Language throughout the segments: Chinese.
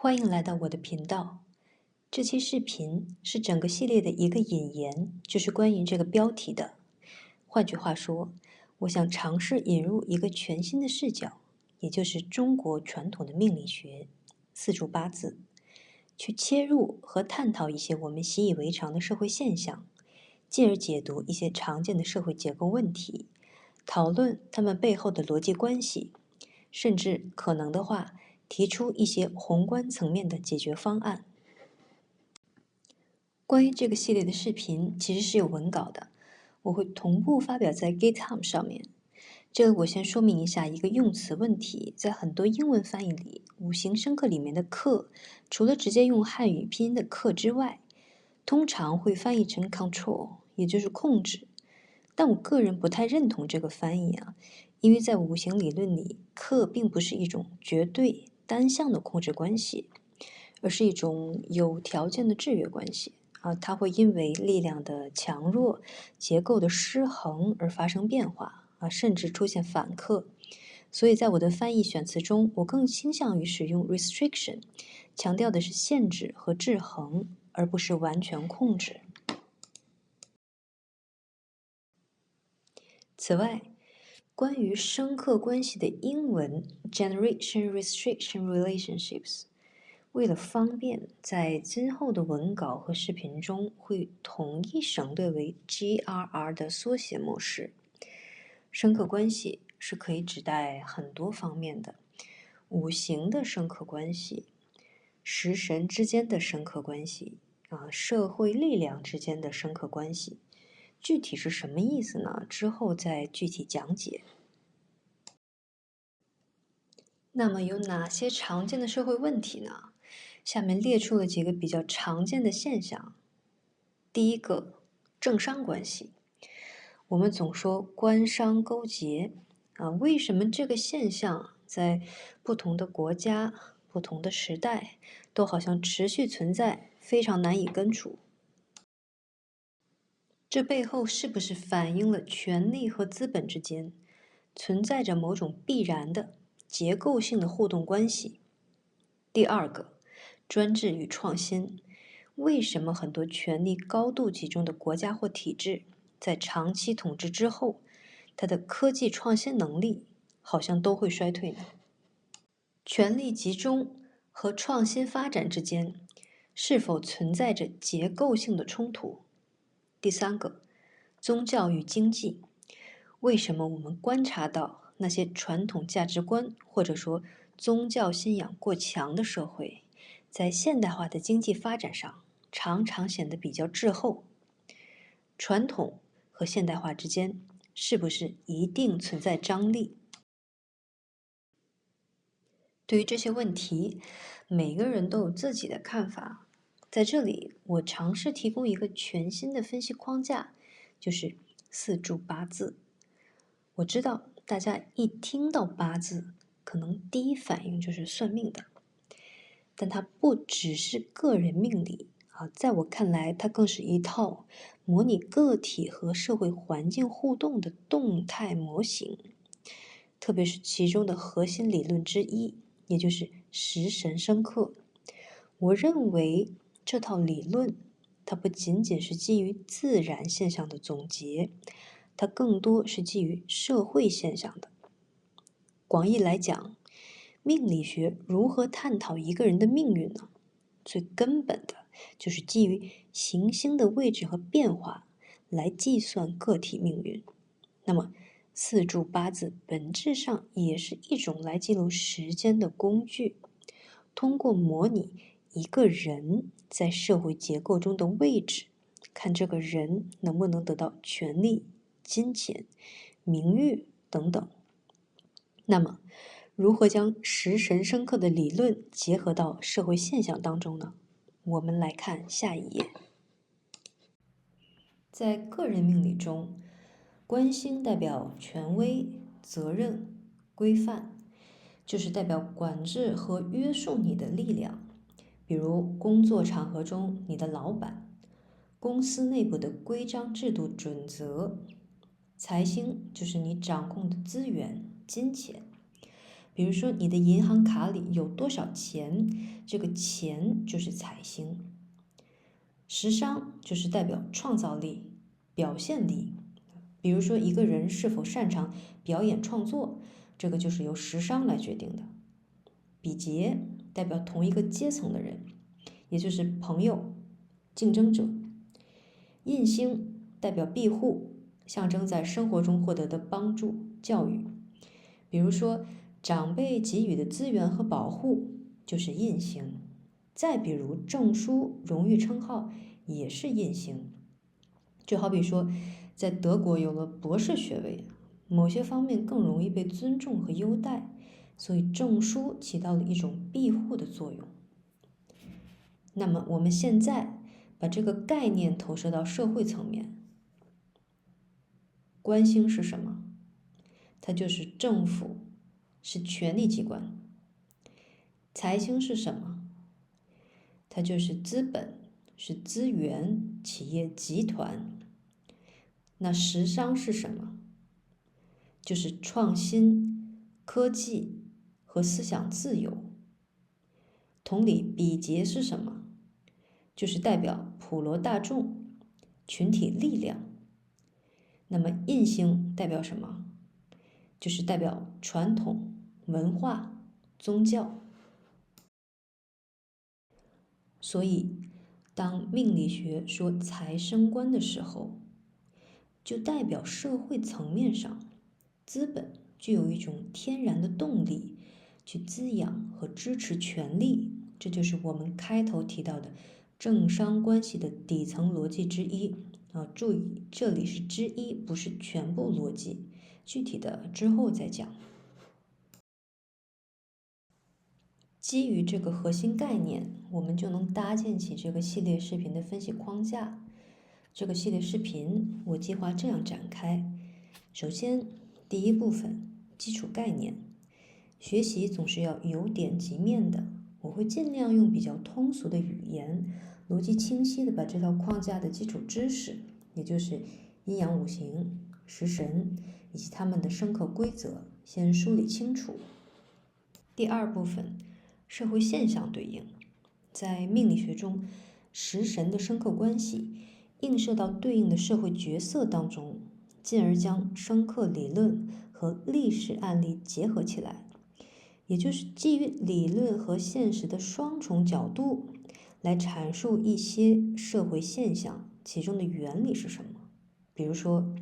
欢迎来到我的频道。这期视频是整个系列的一个引言，就是关于这个标题的。换句话说，我想尝试引入一个全新的视角，也就是中国传统的命理学四柱八字，去切入和探讨一些我们习以为常的社会现象，进而解读一些常见的社会结构问题，讨论它们背后的逻辑关系，甚至可能的话，提出一些宏观层面的解决方案。关于这个系列的视频其实是有文稿的，我会同步发表在 GitHub 上面。这个我先说明一下一个用词问题，在很多英文翻译里，五行生克里面的克，除了直接用汉语拼音的克之外，通常会翻译成 control， 也就是控制。但我个人不太认同这个翻译啊，因为在五行理论里，克并不是一种绝对单向的控制关系，而是一种有条件的制约关系啊，它会因为力量的强弱、结构的失衡而发生变化啊，甚至出现反克。所以在我的翻译选词中，我更倾向于使用 restriction， 强调的是限制和制衡，而不是完全控制。此外，关于生克关系的英文 generation restriction relationships， 为了方便，在今后的文稿和视频中会统一省略为 GRR 的缩写模式。生克关系是可以指代很多方面的，五行的生克关系，食神之间的生克关系社会力量之间的生克关系。具体是什么意思呢？之后再具体讲解。那么有哪些常见的社会问题呢？下面列出了几个比较常见的现象。第一个，政商关系。我们总说官商勾结为什么这个现象在不同的国家、不同的时代都好像持续存在，非常难以根除？这背后是不是反映了权力和资本之间存在着某种必然的结构性的互动关系？第二个，专制与创新。为什么很多权力高度集中的国家或体制，在长期统治之后，它的科技创新能力好像都会衰退呢？权力集中和创新发展之间，是否存在着结构性的冲突？第三个，宗教与经济。为什么我们观察到那些传统价值观或者说宗教信仰过强的社会，在现代化的经济发展上常常显得比较滞后？传统和现代化之间是不是一定存在张力？对于这些问题，每个人都有自己的看法。在这里，我尝试提供一个全新的分析框架，就是四柱八字。我知道大家一听到八字，可能第一反应就是算命的，但它不只是个人命理在我看来，它更是一套模拟个体和社会环境互动的动态模型，特别是其中的核心理论之一，也就是食神生克。我认为这套理论，它不仅仅是基于自然现象的总结，它更多是基于社会现象的。广义来讲，命理学如何探讨一个人的命运呢？最根本的就是基于行星的位置和变化来计算个体命运。那么四柱八字本质上也是一种来记录时间的工具，通过模拟一个人在社会结构中的位置，看这个人能不能得到权力、金钱、名誉等等。那么如何将食神生克的理论结合到社会现象当中呢？我们来看下一页。在个人命理中，官星代表权威、责任、规范，就是代表管制和约束你的力量，比如工作场合中你的老板，公司内部的规章制度准则。财星就是你掌控的资源、金钱。比如说你的银行卡里有多少钱，这个钱就是财星。时商就是代表创造力、表现力，比如说一个人是否擅长表演创作，这个就是由时商来决定的。比劫代表同一个阶层的人，也就是朋友、竞争者。印星代表庇护，象征在生活中获得的帮助、教育，比如说长辈给予的资源和保护就是印星。再比如证书、荣誉称号也是印星。就好比说在德国有了博士学位，某些方面更容易被尊重和优待，所以证书起到了一种庇护的作用。那么我们现在把这个概念投射到社会层面，官星是什么？它就是政府，是权力机关。财星是什么？它就是资本，是资源、企业集团。那时商是什么？就是创新、科技和思想自由。同理，比劫是什么？就是代表普罗大众、群体力量。那么印星代表什么？就是代表传统、文化、宗教。所以，当命理学说财生官的时候，就代表社会层面上，资本具有一种天然的动力，去滋养和支持权力。这就是我们开头提到的政商关系的底层逻辑之一啊！注意，这里是之一，不是全部逻辑，具体的之后再讲。基于这个核心概念，我们就能搭建起这个系列视频的分析框架。这个系列视频我计划这样展开：首先，第一部分基础概念，学习总是要由点及面的，我会尽量用比较通俗的语言，逻辑清晰的把这套框架的基础知识，也就是阴阳五行、食神以及它们的生克规则，先梳理清楚。第二部分，社会现象对应，在命理学中，食神的生克关系映射到对应的社会角色当中，进而将生克理论和历史案例结合起来，也就是基于理论和现实的双重角度来阐述一些社会现象，其中的原理是什么。比如说，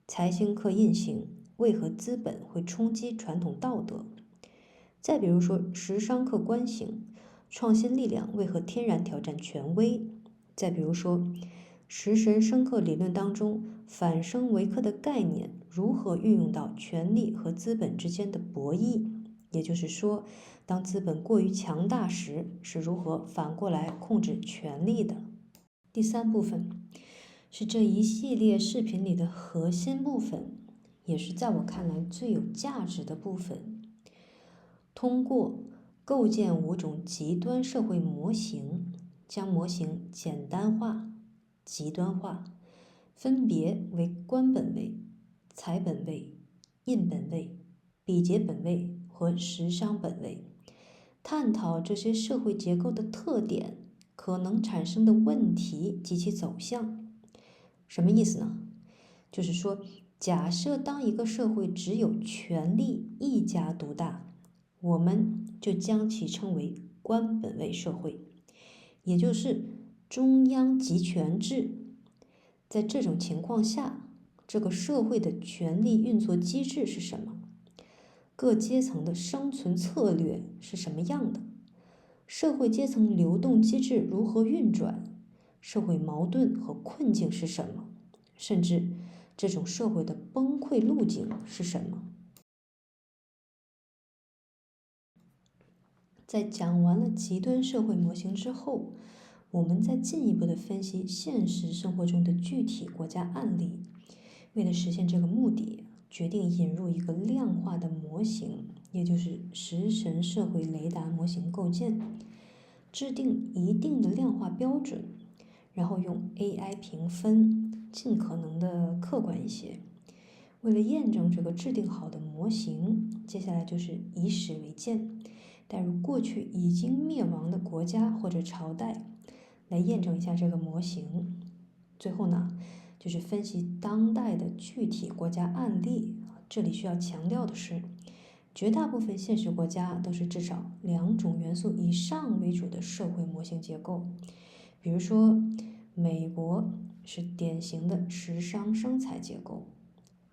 财星克印星，为何资本会冲击传统道德？再比如说，食伤克官星，创新力量为何天然挑战权威？再比如说，食神生克理论当中，反生为克的概念如何运用到权力和资本之间的博弈？也就是说，当资本过于强大时，是如何反过来控制权力的？第三部分是这一系列视频里的核心部分，也是在我看来最有价值的部分。通过构建5种极端社会模型，将模型简单化、极端化，分别为官本位、财本位、印本位、比劫本位和食伤本位，探讨这些社会结构的特点、可能产生的问题及其走向。什么意思呢？就是说，假设当一个社会只有权力一家独大，我们就将其称为官本位社会，也就是中央集权制。在这种情况下，这个社会的权力运作机制是什么？各阶层的生存策略是什么样的？社会阶层流动机制如何运转？社会矛盾和困境是什么？甚至这种社会的崩溃路径是什么？在讲完了极端社会模型之后，我们再进一步的分析现实生活中的具体国家案例。为了实现这个目的，决定引入一个量化的模型，也就是食神社会雷达模型构建，制定一定的量化标准，然后用 AI 评分，尽可能的客观一些。为了验证这个制定好的模型，接下来就是以史为鉴，带入过去已经灭亡的国家或者朝代，来验证一下这个模型。最后呢，就是分析当代的具体国家案例。这里需要强调的是，绝大部分现实国家都是至少2种元素以上为主的社会模型结构。比如说，美国是典型的时商生财结构，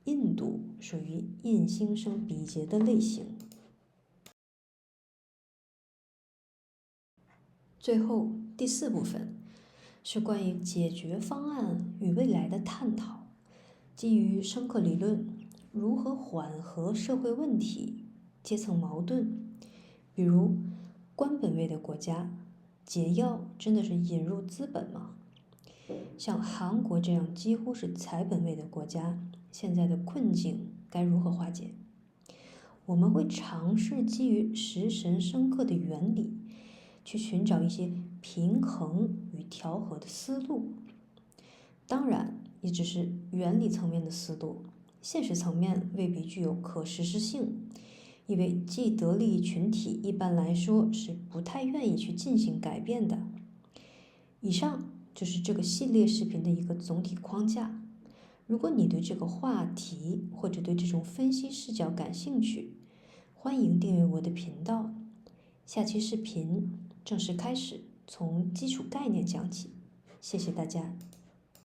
印度属于印兴生比劫的类型。最后第4部分是关于解决方案与未来的探讨，基于深刻理论，如何缓和社会问题、阶层矛盾。比如，官本位的国家，解药真的是引入资本吗？像韩国这样几乎是财本位的国家，现在的困境该如何化解？我们会尝试基于食神生克的原理，去寻找一些平衡与调和的思路。当然，也只是原理层面的思路，现实层面未必具有可实施性，因为既得利益群体一般来说是不太愿意去进行改变的。以上就是这个系列视频的一个总体框架。如果你对这个话题或者对这种分析视角感兴趣，欢迎订阅我的频道。下期视频正式开始，从基础概念讲起。谢谢大家。